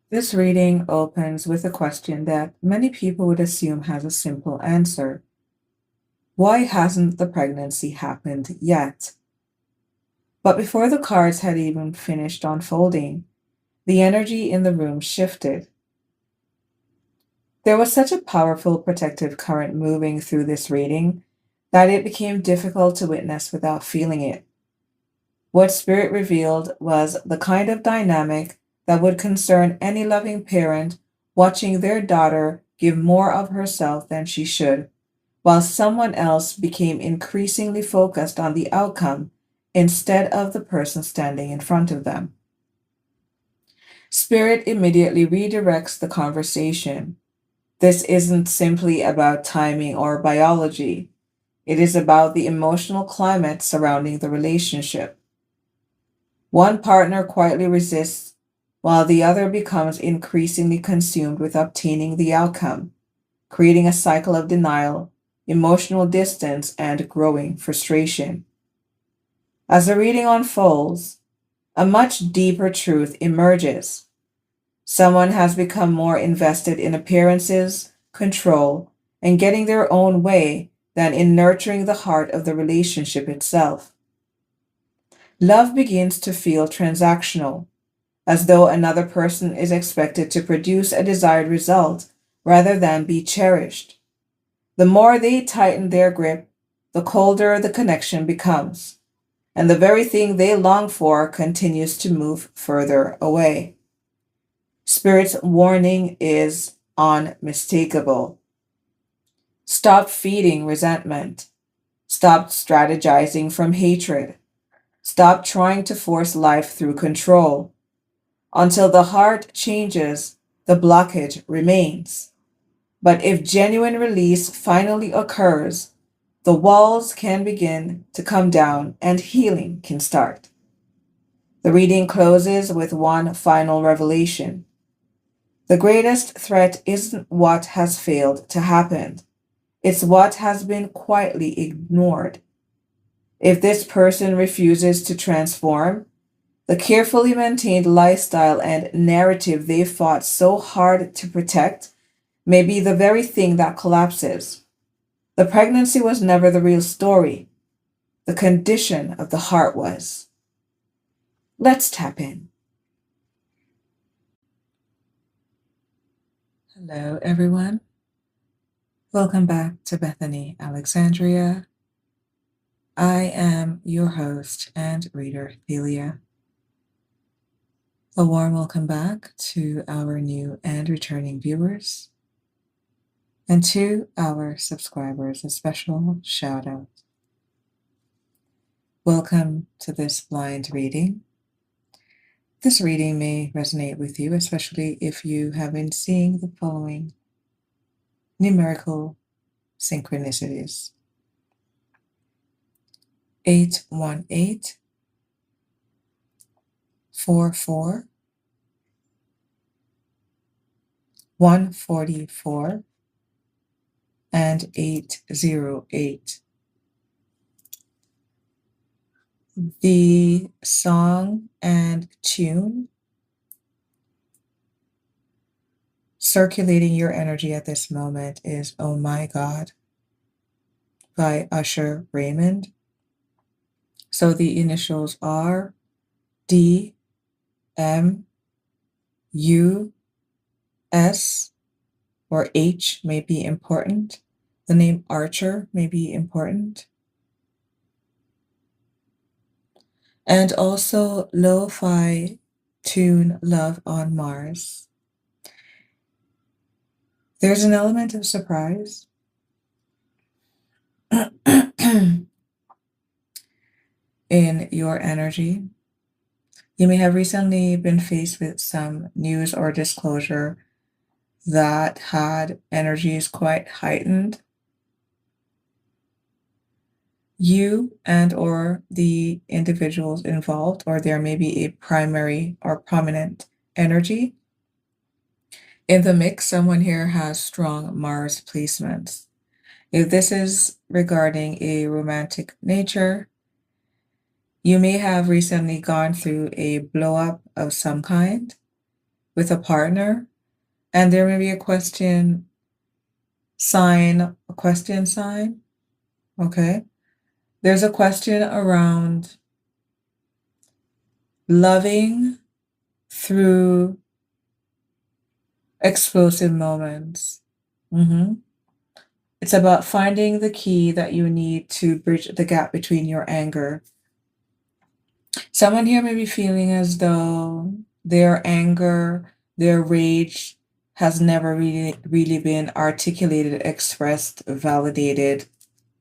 This reading opens with a question that many people would assume has a simple answer. Why hasn't the pregnancy happened yet? But before the cards had even finished unfolding, the energy in the room shifted. There was such a powerful protective current moving through this reading that it became difficult to witness without feeling it. What Spirit revealed was the kind of dynamic that would concern any loving parent watching their daughter give more of herself than she should, while someone else became increasingly focused on the outcome instead of the person standing in front of them. Spirit immediately redirects the conversation. This isn't simply about timing or biology, it is about the emotional climate surrounding the relationship. One partner quietly resists, while the other becomes increasingly consumed with obtaining the outcome, creating a cycle of denial, emotional distance, and growing frustration. As the reading unfolds, a much deeper truth emerges. Someone has become more invested in appearances, control, and getting their own way than in nurturing the heart of the relationship itself. Love begins to feel transactional, as though another person is expected to produce a desired result rather than be cherished. The more they tighten their grip, the colder the connection becomes, and the very thing they long for continues to move further away. Spirit's warning is unmistakable. Stop feeding resentment. Stop strategizing from hatred. Stop trying to force life through control. Until the heart changes, the blockage remains. But if genuine release finally occurs, the walls can begin to come down and healing can start. The reading closes with one final revelation. The greatest threat isn't what has failed to happen, it's what has been quietly ignored. If this person refuses to transform, the carefully maintained lifestyle and narrative they fought so hard to protect may be the very thing that collapses. The pregnancy was never the real story. The condition of the heart was. Let's tap in. Hello, everyone. Welcome back to Bethany, Alexandria. I am your host and reader, Thelia. A warm welcome back to our new and returning viewers. And to our subscribers, a special shout out. Welcome to this blind reading. This reading may resonate with you, especially if you have been seeing the following numerical synchronicities: 818, 44, 144, and 808. The song and tune circulating your energy at this moment is "Oh My God" by Usher Raymond. So the initials are D, M, U, S, or H may be important. The name Archer may be important. And also lo-fi tune Love on Mars. There's an element of surprise in your energy. You may have recently been faced with some news or disclosure that had energies quite heightened. You and or the individuals involved, or there may be a primary or prominent energy. In the mix, someone here has strong Mars placements. If this is regarding a romantic nature, you may have recently gone through a blow up of some kind. with a partner, and there may be a question sign, okay? There's a question around loving through explosive moments. It's about finding the key that you need to bridge the gap between your anger. Someone here may be feeling as though their anger, their rage has never really been articulated, expressed, validated,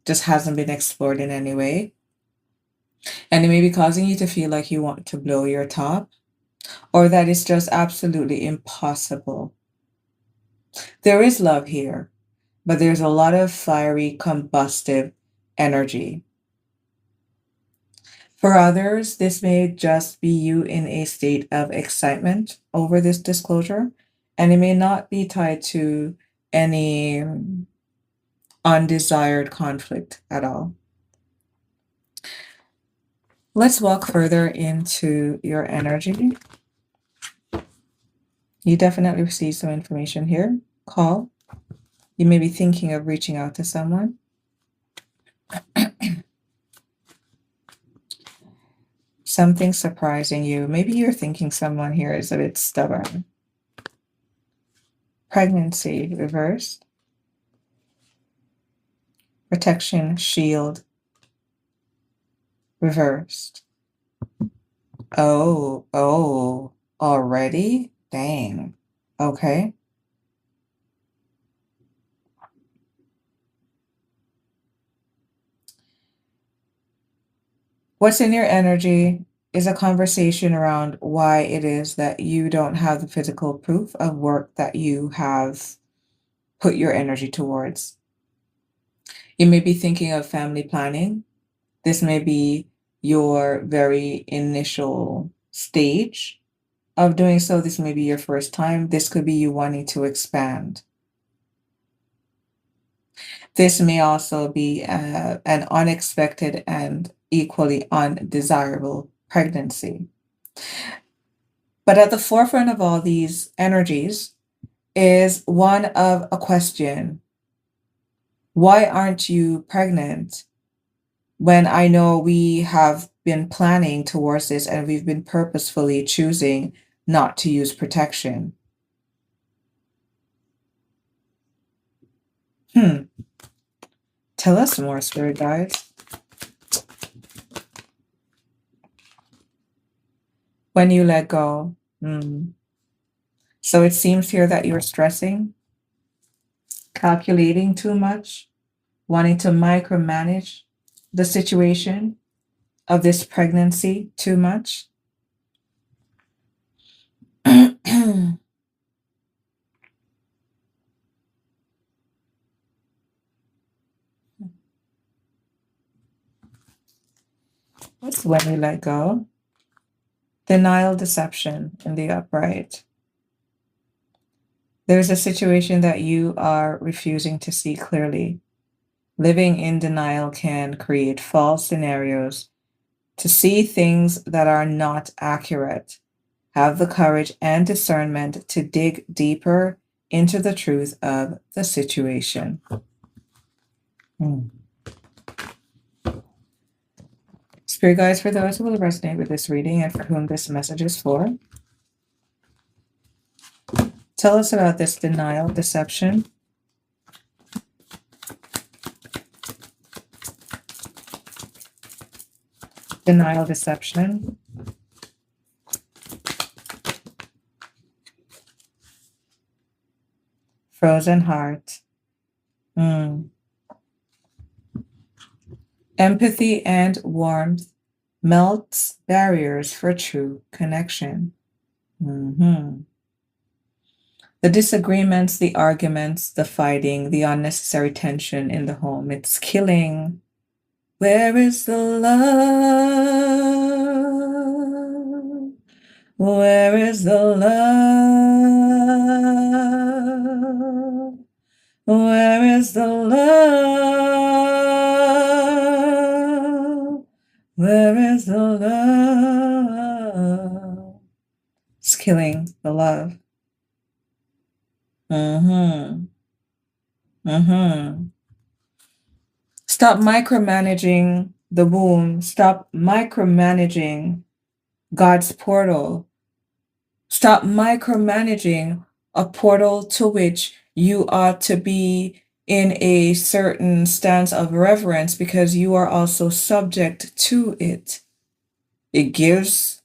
just hasn't been explored in any way. And it may be causing you to feel like you want to blow your top, or that it's just absolutely impossible. There is love here, but there's a lot of fiery, combustive energy. For others, this may just be you in a state of excitement over this disclosure, and it may not be tied to any undesired conflict at all. Let's walk further into your energy. You definitely received some information here. Call. You may be thinking of reaching out to someone. Something surprising you. Maybe you're thinking someone here is a bit stubborn. Pregnancy reversed. Protection shield reversed. Oh, already? Dang. Okay. What's in your energy is a conversation around why it is that you don't have the physical proof of work that you have put your energy towards. You may be thinking of family planning. This may be your very initial stage of doing so. This may be your first time. This could be you wanting to expand. This may also be an unexpected and equally undesirable pregnancy. But at the forefront of all these energies is one of a question. Why aren't you pregnant? When I know we have been planning towards this and we've been purposefully choosing not to use protection. Tell us more, spirit guides. When you let go. So it seems here that you're stressing, calculating too much, wanting to micromanage the situation of this pregnancy too much. What's when you let go? Denial, deception in the upright. There's a situation that you are refusing to see clearly. Living in denial can create false scenarios to see things that are not accurate. Have the courage and discernment to dig deeper into the truth of the situation. Spirit guides, for those who will resonate with this reading and for whom this message is for, tell us about this denial, deception. Denial, deception. Frozen heart. Empathy and warmth melts barriers for true connection. The disagreements, the arguments, the fighting, the unnecessary tension in the home, it's killing. Where is the love? Where is the love? Where is the love? Where is the love? It's killing the love. Mm-hmm. Mm-hmm. Stop micromanaging the womb. Stop micromanaging God's portal. Stop micromanaging a portal to which you ought to be in a certain stance of reverence because you are also subject to it. It gives,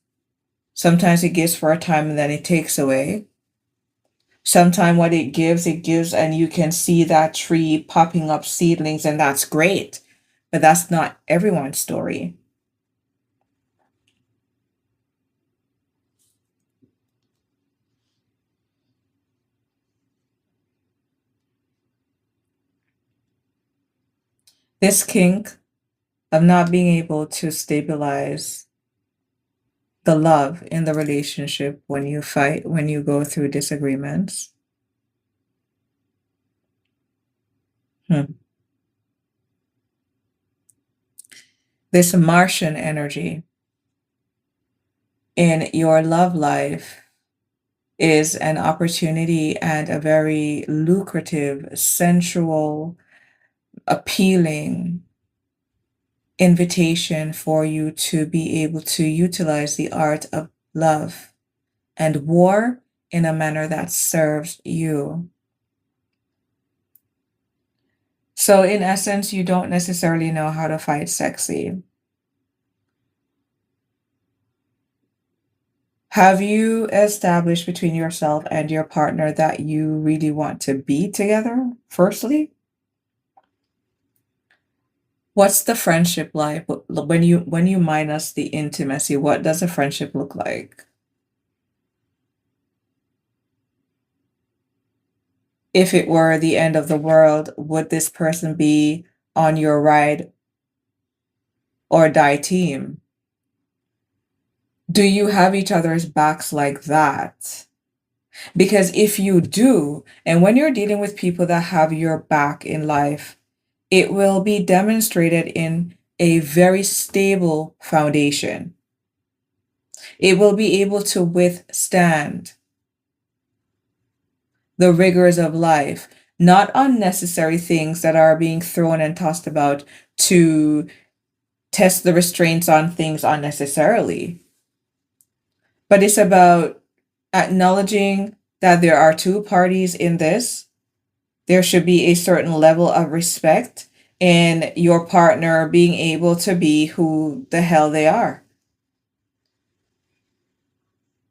sometimes it gives for a time and then it takes away. Sometimes what it gives, and you can see that tree popping up seedlings, and that's great. But that's not everyone's story. This kink of not being able to stabilize the love in the relationship when you fight, when you go through disagreements. Hmm. This Martian energy in your love life is an opportunity and a very lucrative, sensual, appealing invitation for you to be able to utilize the art of love and war in a manner that serves you. So, in essence, you don't necessarily know how to fight sexy. Have you established between yourself and your partner that you really want to be together, firstly? What's the friendship like? When you minus the intimacy, what does a friendship look like? If it were the end of the world, would this person be on your ride or die team? Do you have each other's backs like that? Because if you do, and when you're dealing with people that have your back in life, it will be demonstrated in a very stable foundation. It will be able to withstand the rigors of life, not unnecessary things that are being thrown and tossed about to test the restraints on things unnecessarily. But it's about acknowledging that there are two parties in this. There should be a certain level of respect in your partner being able to be who the hell they are.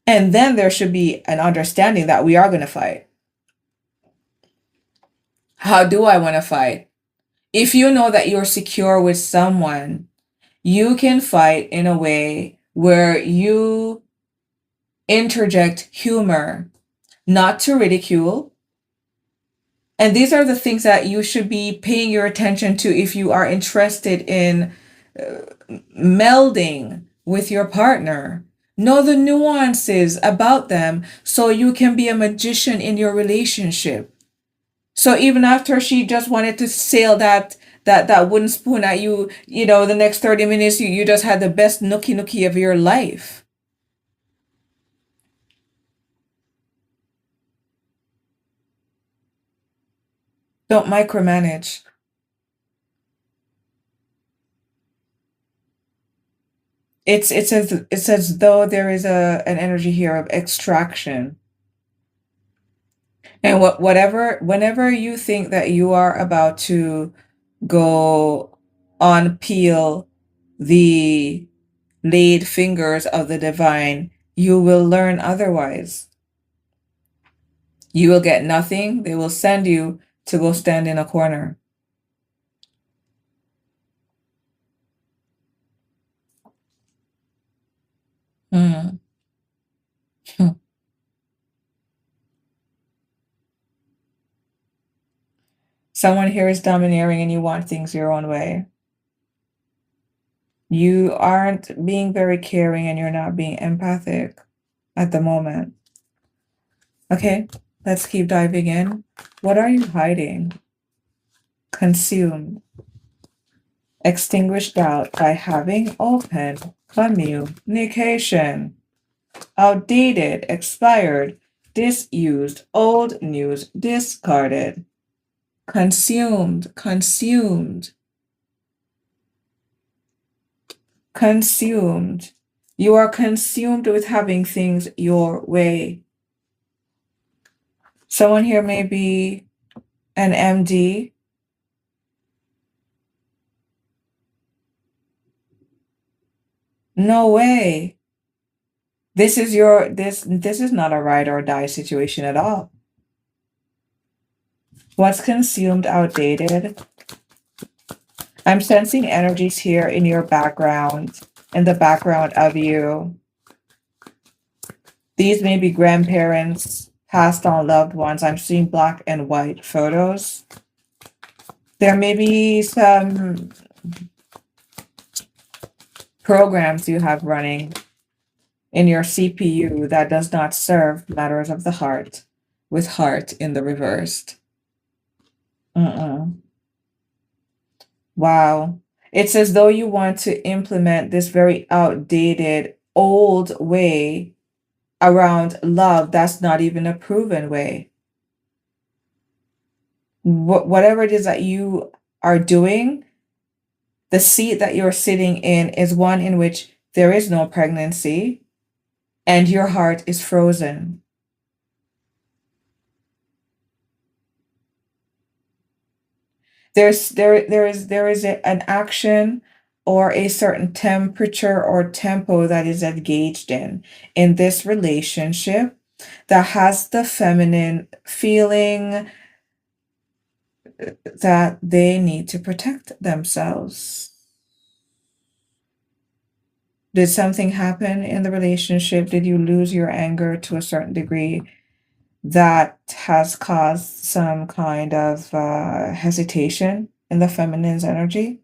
And then there should be an understanding that we are going to fight. How do I want to fight? If you know that you're secure with someone, you can fight in a way where you interject humor, not to ridicule. And these are the things that you should be paying your attention to if you are interested in melding with your partner. Know the nuances about them so you can be a magician in your relationship. So even after she just wanted to sail that wooden spoon at you, the next 30 minutes you just had the best nookie of your life. Don't micromanage. It's as though there is an energy here of extraction. And whenever you think that you are about to go unpeel the laid fingers of the divine, you will learn otherwise. You will get nothing. They will send you to go stand in a corner. Hmm. Someone here is domineering and you want things your own way. You aren't being very caring and you're not being empathic at the moment. Okay, let's keep diving in. What are you hiding? Consume. Extinguish doubt by having open communication. Outdated, expired, disused, old news, discarded, consumed, consumed, consumed. You are consumed with having things your way. Someone here may be an MD. No way. This is not a ride or die situation at all. What's consumed, outdated? I'm sensing energies here in your background, in the background of you. These may be grandparents, passed on loved ones. I'm seeing black and white photos. There may be some programs you have running in your CPU that does not serve matters of the heart, with heart in the reversed. Wow. It's as though you want to implement this very outdated, old way around love that's not even a proven way. Whatever it is that you are doing, the seat that you're sitting in is one in which there is no pregnancy and your heart is frozen. An action or a certain temperature or tempo that is engaged in this relationship that has the feminine feeling that they need to protect themselves. Did something happen in the relationship? Did you lose your anger to a certain degree that has caused some kind of hesitation in the feminine's energy?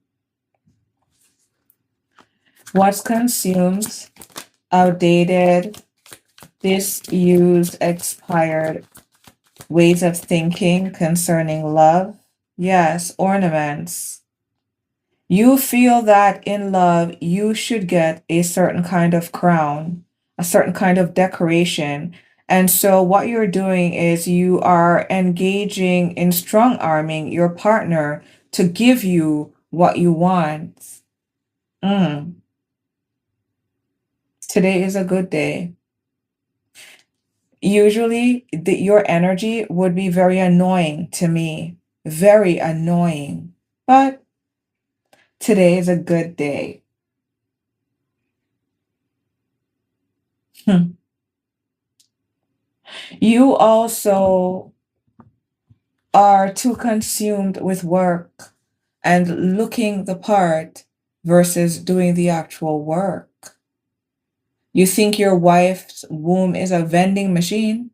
What's consumed, outdated, disused, expired ways of thinking concerning love? Yes, ornaments. You feel that in love, you should get a certain kind of crown, a certain kind of decoration. And so, what you're doing is you are engaging in strong arming your partner to give you what you want. Mm. Today is a good day. Usually, your energy would be very annoying to me, very annoying. But today is a good day. You also are too consumed with work and looking the part versus doing the actual work. You think your wife's womb is a vending machine?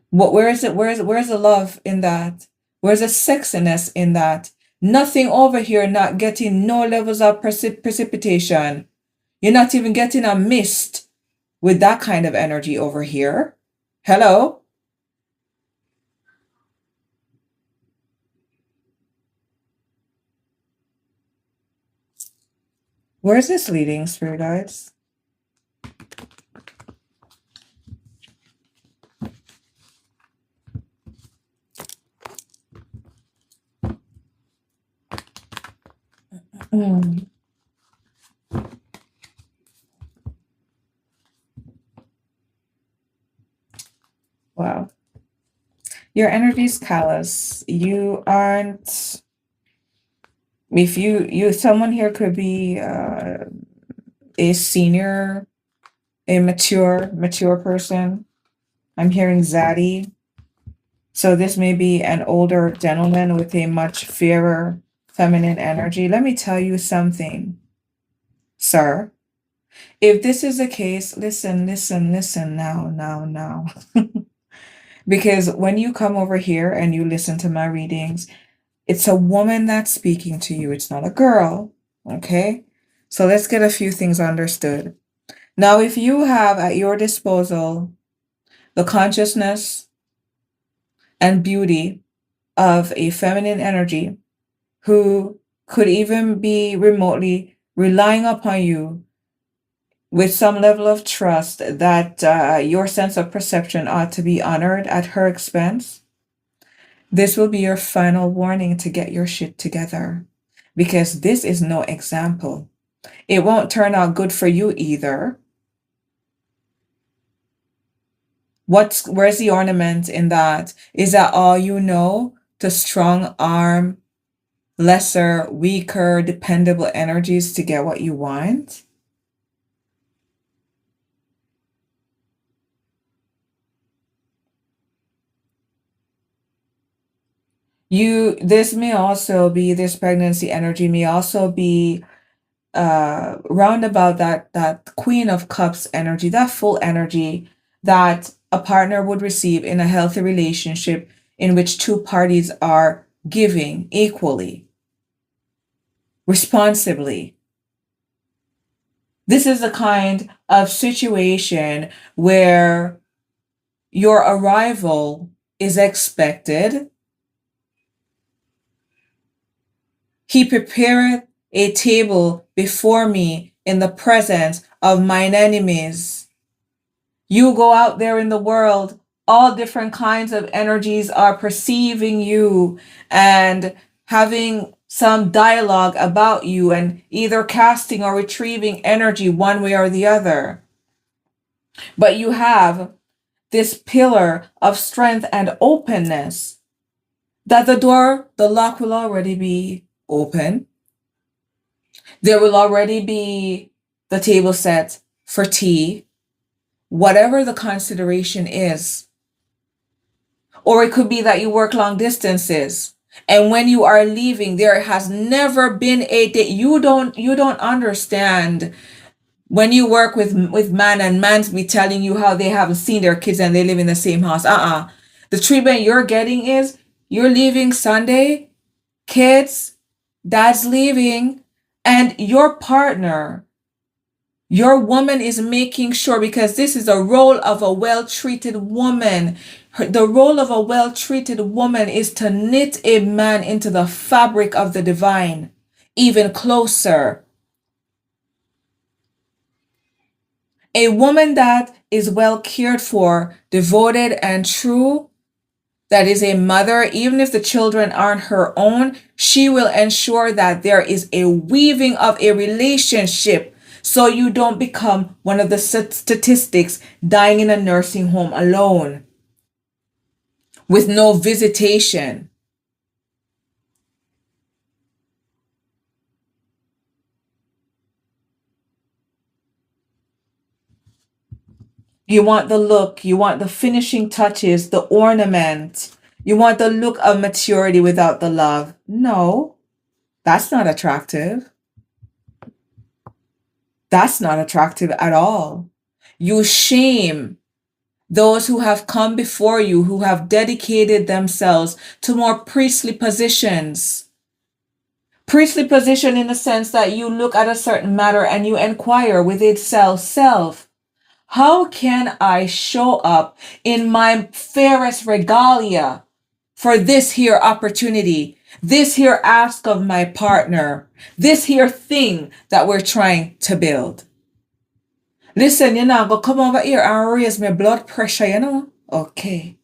Where is it? Where's the love in that? Where's the sexiness in that? Nothing over here, not getting no levels of precipitation. You're not even getting a mist with that kind of energy over here. Hello? Where's this leading, spirit guides? Mm. Wow. Your energy's callous. You aren't, if someone here could be a senior, a mature person. I'm hearing Zaddy. So this may be an older gentleman with a much fairer feminine energy. Let me tell you something, sir. If this is the case, listen now. Because when you come over here and you listen to my readings, it's a woman that's speaking to you. It's not a girl. Okay? So let's get a few things understood. Now, if you have at your disposal the consciousness and beauty of a feminine energy who could even be remotely relying upon you with some level of trust that your sense of perception ought to be honored at her expense, this will be your final warning to get your shit together. Because this is no example. It won't turn out good for you either. Where's the ornament in that? Is that all you know to strong arm lesser, weaker, dependable energies to get what you want? This may also be, this pregnancy energy may also be round about that Queen of Cups energy, that full energy that a partner would receive in a healthy relationship in which two parties are giving equally, responsibly. This is a kind of situation where your arrival is expected. He prepareth a table before me in the presence of mine enemies. You go out there in the world, all different kinds of energies are perceiving you and having some dialogue about you and either casting or retrieving energy one way or the other. But you have this pillar of strength and openness that the lock will already be open. There will already be the table set for tea, whatever the consideration is. Or it could be that you work long distances. And when you are leaving, there has never been a day. You don't understand when you work with man and man's be telling you how they haven't seen their kids and they live in the same house. The treatment you're getting is you're leaving Sunday, kids, dad's leaving, and your partner, your woman is making sure, because this is a role of a well-treated woman. The role of a well-treated woman is to knit a man into the fabric of the divine, even closer. A woman that is well cared for, devoted and true, that is a mother, even if the children aren't her own, she will ensure that there is a weaving of a relationship so you don't become one of the statistics dying in a nursing home alone with no visitation. You want the look, you want the finishing touches, the ornament. You want the look of maturity without the love. No, that's not attractive. That's not attractive at all. You shame those who have come before you, who have dedicated themselves to more priestly positions. Priestly position in the sense that you look at a certain matter and you inquire with self, how can I show up in my fairest regalia for this here opportunity, this here ask of my partner, this here thing that we're trying to build? Listen, you're not gonna come over here and raise my blood pressure, you know? Okay.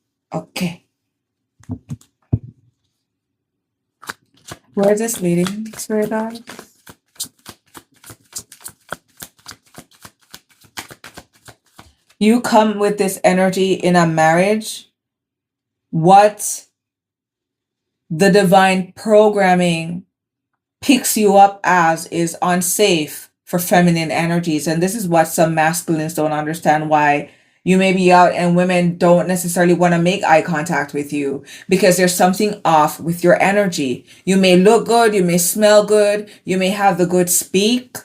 Where is this leading, Spirit Guide? You come with this energy in a marriage. What the divine programming picks you up as is unsafe for feminine energies. And this is what some masculines don't understand, why you may be out and women don't necessarily want to make eye contact with you, because there's something off with your energy. You may look good, you may smell good, you may have the good speak,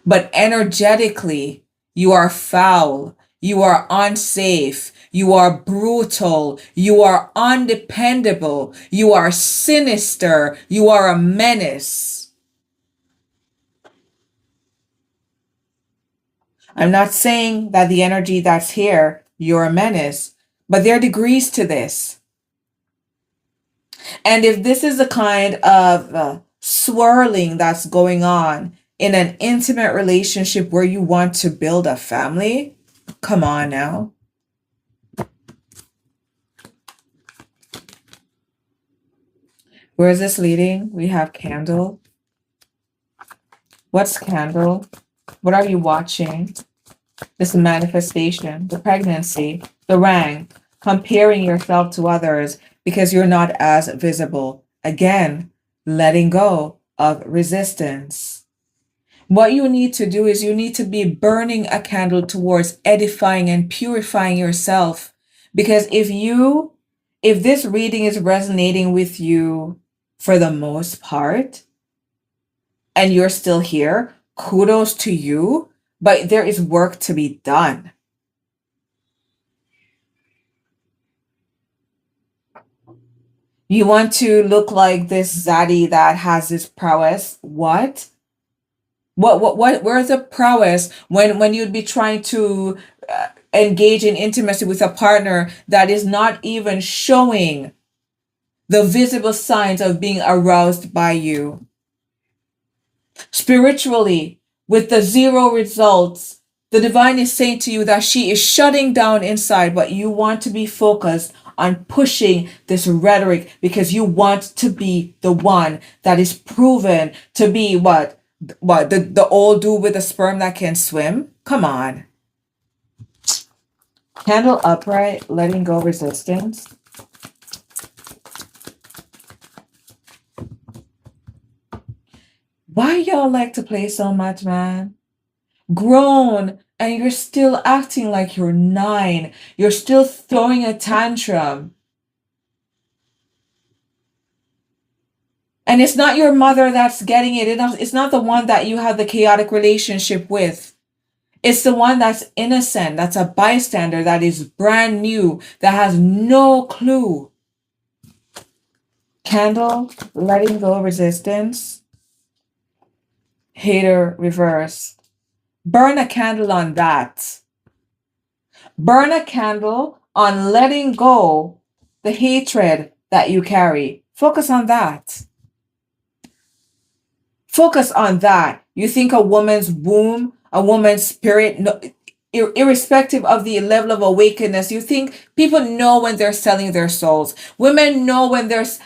but energetically, you are foul, you are unsafe, you are brutal, you are undependable, you are sinister, you are a menace. I'm not saying that the energy that's here, you're a menace, but there are degrees to this. And if this is the kind of swirling that's going on in an intimate relationship where you want to build a family? Come on now. Where is this leading? We have candle. What's candle? What are you watching? This manifestation, the pregnancy, the rank, comparing yourself to others because you're not as visible. Again, letting go of resistance. What you need to do is you need to be burning a candle towards edifying and purifying yourself. Because if this reading is resonating with you for the most part, and you're still here, kudos to you, but there is work to be done. You want to look like this Zaddy that has this prowess. What? Where's the prowess when you'd be trying to engage in intimacy with a partner that is not even showing the visible signs of being aroused by you? Spiritually, with the zero results, the divine is saying to you that she is shutting down inside, but you want to be focused on pushing this rhetoric because you want to be the one that is proven to be what the old dude with the sperm that can swim? Come on. Candle upright, letting go resistance. Why y'all like to play so much, man? Grown, and you're still acting like you're 9. You're still throwing a tantrum. And it's not your mother that's getting it. It's not the one that you have the chaotic relationship with. It's the one that's innocent, that's a bystander, that is brand new, that has no clue. Candle, letting go resistance. Hater reverse. Burn a candle on that. Burn a candle on letting go the hatred that you carry. Focus on that. Focus on that. You think a woman's womb, a woman's spirit, no, irrespective of the level of awakeness, you think people know when they're selling their souls. Women know when there's,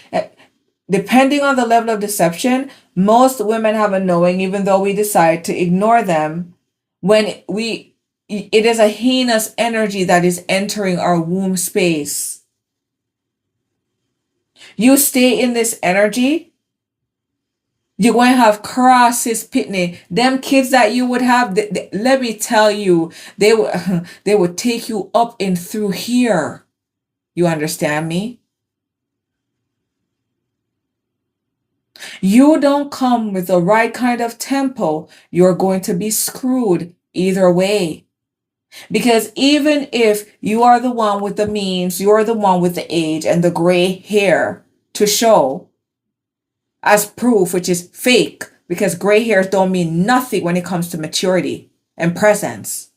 depending on the level of deception, most women have a knowing, even though we decide to ignore them, when it is a heinous energy that is entering our womb space. You stay in this energy, you're going to have crosses, pitney. Them kids that you would have, let me tell you, they would take you up and through here. You understand me? You don't come with the right kind of tempo, you're going to be screwed either way. Because even if you are the one with the means, you're the one with the age and the gray hair to show as proof, which is fake, because gray hairs don't mean nothing when it comes to maturity and presence.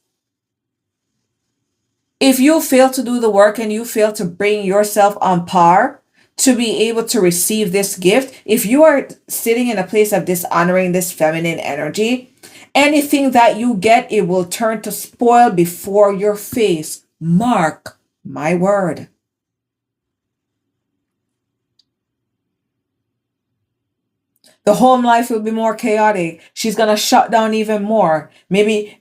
If you fail to do the work and you fail to bring yourself on par to be able to receive this gift, if you are sitting in a place of dishonoring this feminine energy, anything that you get, it will turn to spoil before your face. Mark my word. The home life will be more chaotic. She's gonna shut down even more. Maybe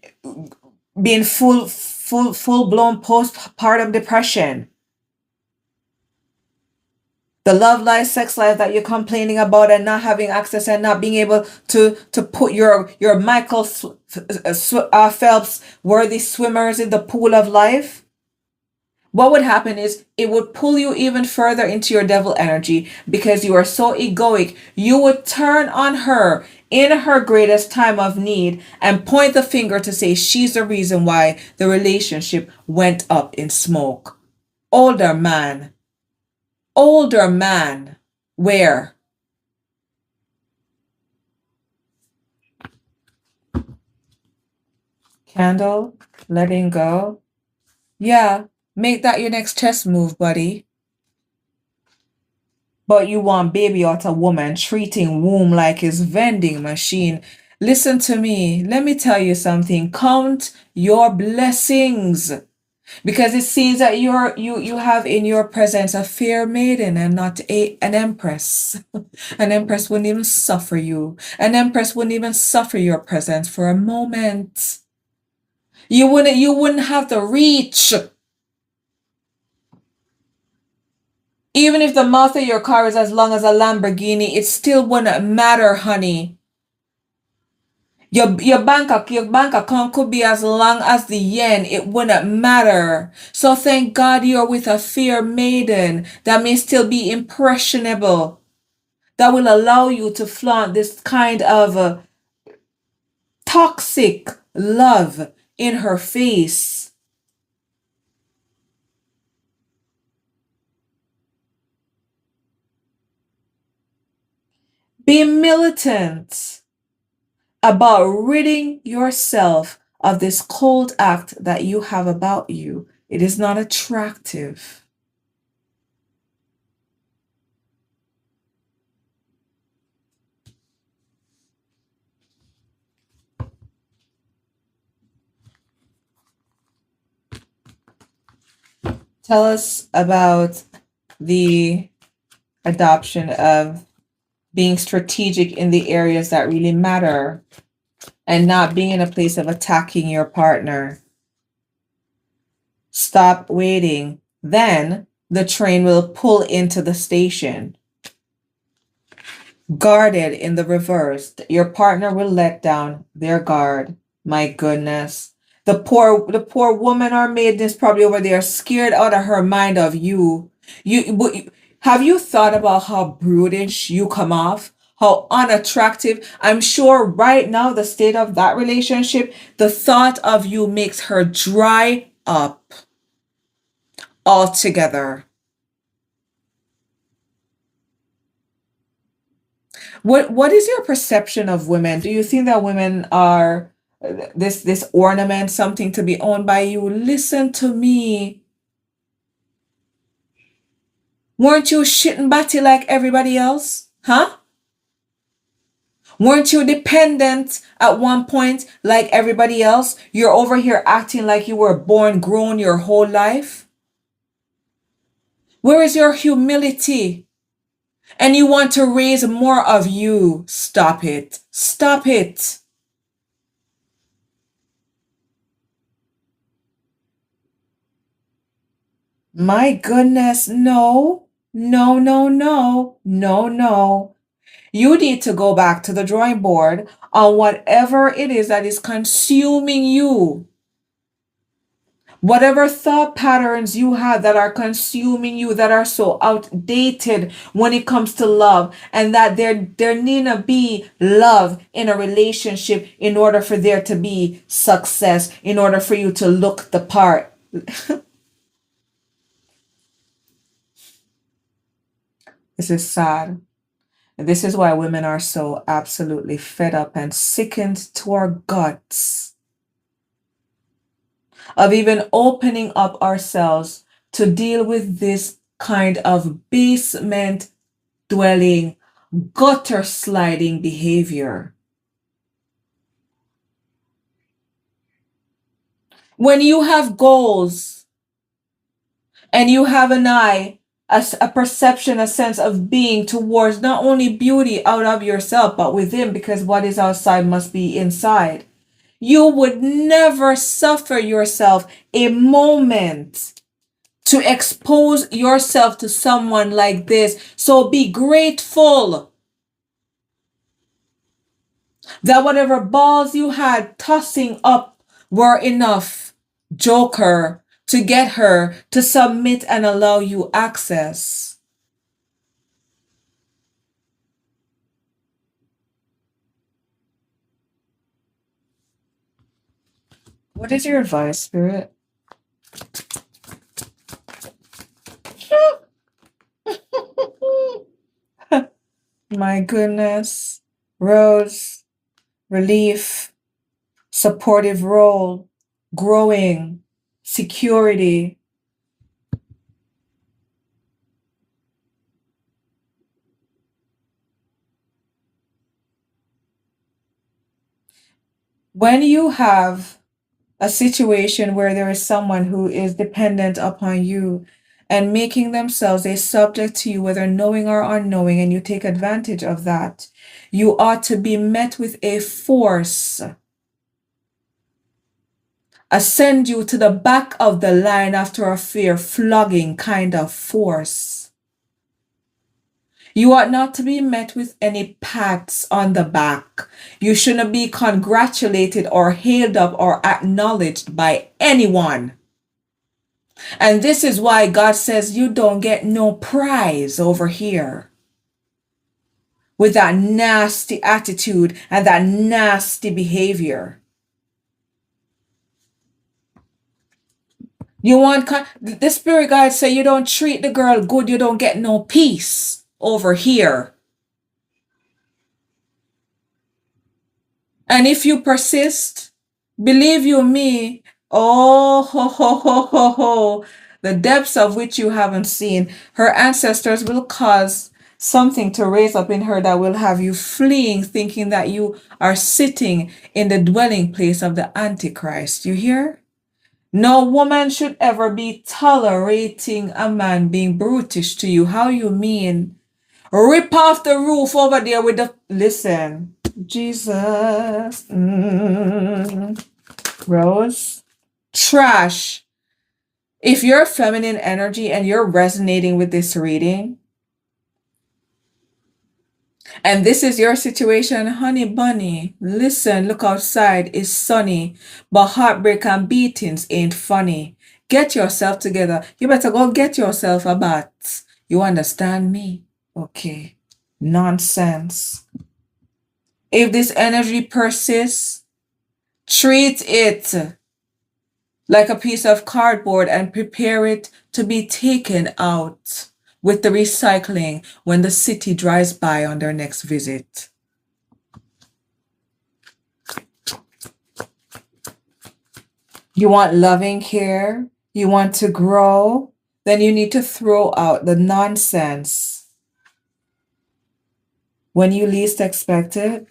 being full blown postpartum depression. The love life, sex life that you're complaining about and not having access and not being able to put your Michael Phelps worthy swimmers in the pool of life. What would happen is it would pull you even further into your devil energy because you are so egoic. You would turn on her in her greatest time of need and point the finger to say she's the reason why the relationship went up in smoke. Older man. Where? Candle, letting go. Yeah, make that your next chess move, buddy. But you want baby out a woman treating womb like his vending machine. Listen to me. Let me tell you something. Count your blessings. Because it seems that you have in your presence a fair maiden and not an empress. An empress wouldn't even suffer you. An empress wouldn't even suffer your presence for a moment. You wouldn't have the reach. Even if the mouth of your car is as long as a Lamborghini, it still wouldn't matter, honey. Your bank account could be as long as the yen. It wouldn't matter. So thank God you're with a fair maiden that may still be impressionable. That will allow you to flaunt this kind of toxic love in her face. Be militant about ridding yourself of this cold act that you have about you. It is not attractive. Tell us about the adoption of being strategic in the areas that really matter and not being in a place of attacking your partner. Stop waiting. Then the train will pull into the station. Guarded in the reverse, your partner will let down their guard. My goodness. The poor woman or maiden is probably over there scared out of her mind of you. Have you thought about how brutish you come off? How unattractive? I'm sure right now the state of that relationship, the thought of you makes her dry up altogether. What is your perception of women? Do you think that women are this ornament, something to be owned by you? Listen to me. Weren't you shitting batty like everybody else? Huh? Weren't you dependent at one point like everybody else? You're over here acting like you were born grown your whole life. Where is your humility? And you want to raise more of you. Stop it. Stop it. My goodness, no, no, no, no, no, no. You need to go back to the drawing board on whatever it is that is consuming you. Whatever thought patterns you have that are consuming you, that are so outdated when it comes to love, and that there need to be love in a relationship in order for there to be success, in order for you to look the part. This is sad. This is why women are so absolutely fed up and sickened to our guts of even opening up ourselves to deal with this kind of basement dwelling, gutter sliding behavior. When you have goals and you have an eye, a perception, a sense of being towards not only beauty out of yourself, but within, because what is outside must be inside. You would never suffer yourself a moment to expose yourself to someone like this. So be grateful that whatever balls you had tossing up were enough, Joker, to get her to submit and allow you access. What is your advice, Spirit? My goodness. Rose, relief, supportive role, growing, security. When you have a situation where there is someone who is dependent upon you and making themselves a subject to you, whether knowing or unknowing, and you take advantage of that, you ought to be met with a force, send you to the back of the line after a fair flogging kind of force. You ought not to be met with any pats on the back. You shouldn't be congratulated or hailed up or acknowledged by anyone. And this is why God says you don't get no prize over here with that nasty attitude and that nasty behavior. You want the spirit guide say you don't treat the girl good, you don't get no peace over here. And if you persist, believe you me, oh ho ho ho ho ho, the depths of which you haven't seen, her ancestors will cause something to raise up in her that will have you fleeing, thinking that you are sitting in the dwelling place of the Antichrist. You hear? No woman should ever be tolerating a man being brutish to you. How you mean? Rip off the roof over there with the. Listen, Jesus. Rose. Trash. If you're feminine energy and you're resonating with this reading, and this is your situation, honey bunny, listen, look outside, it's sunny, but heartbreak and beatings ain't funny. Get yourself together. You better go get yourself a bath. You understand me? Okay. Nonsense. If this energy persists, treat it like a piece of cardboard and prepare it to be taken out with the recycling when the city drives by on their next visit. You want loving care? You want to grow? Then you need to throw out the nonsense when you least expect it.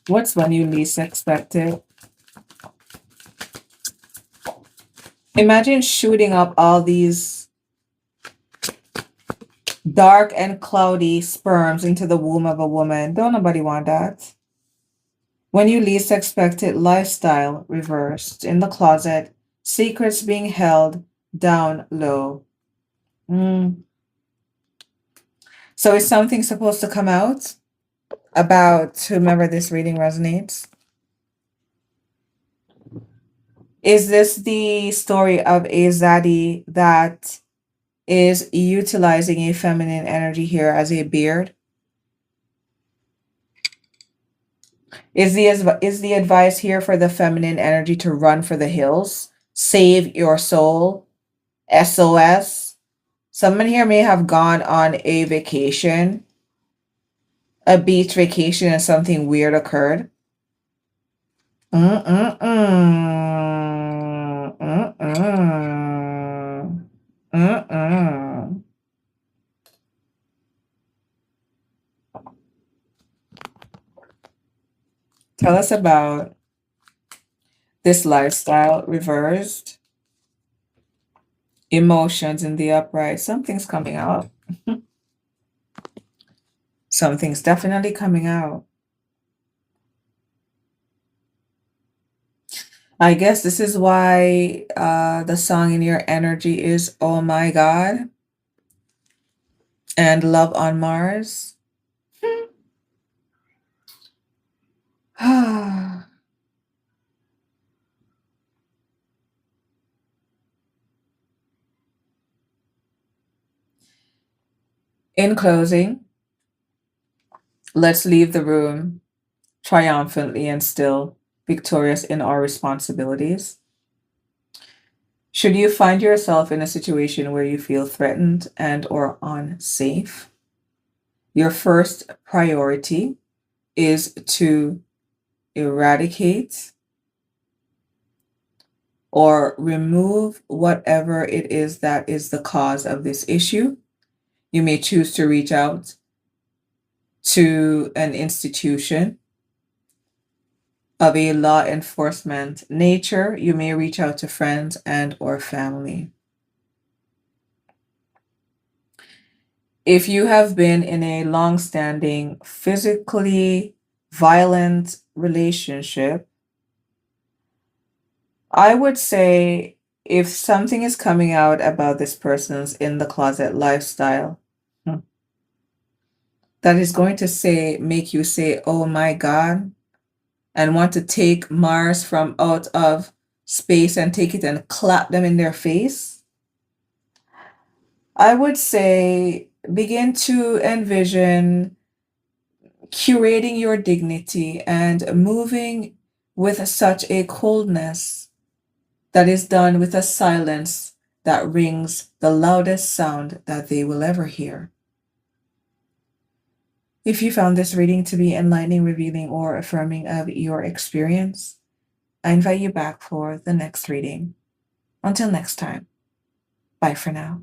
What's when you least expect it? Imagine shooting up all these dark and cloudy sperms into the womb of a woman. Don't nobody want that. When you least expect it, lifestyle reversed. In the closet, secrets being held down low. So is something supposed to come out about whomever this reading resonates? Is this the story of a Zaddy that is utilizing a feminine energy here as a beard? Is the advice here for the feminine energy to run for the hills? Save your soul? SOS? Someone here may have gone on a vacation, a beach vacation, and something weird occurred. Tell us about this lifestyle reversed. Emotions in the upright. Something's coming out. Something's definitely coming out. I guess this is why the song in your energy is Oh My God and Love on Mars. In closing, let's leave the room triumphantly and still victorious in our responsibilities. Should you find yourself in a situation where you feel threatened and or unsafe, your first priority is to eradicate or remove whatever it is that is the cause of this issue. You may choose to reach out to an institution of a law enforcement nature, you may reach out to friends and or family. If you have been in a long-standing physically violent relationship, I would say if something is coming out about this person's in the closet lifestyle, hmm, that is going to make you say, "Oh my God," and want to take Mars from out of space and take it and clap them in their face, I would say begin to envision curating your dignity and moving with such a coldness that is done with a silence that rings the loudest sound that they will ever hear. If you found this reading to be enlightening, revealing, or affirming of your experience, I invite you back for the next reading. Until next time, bye for now.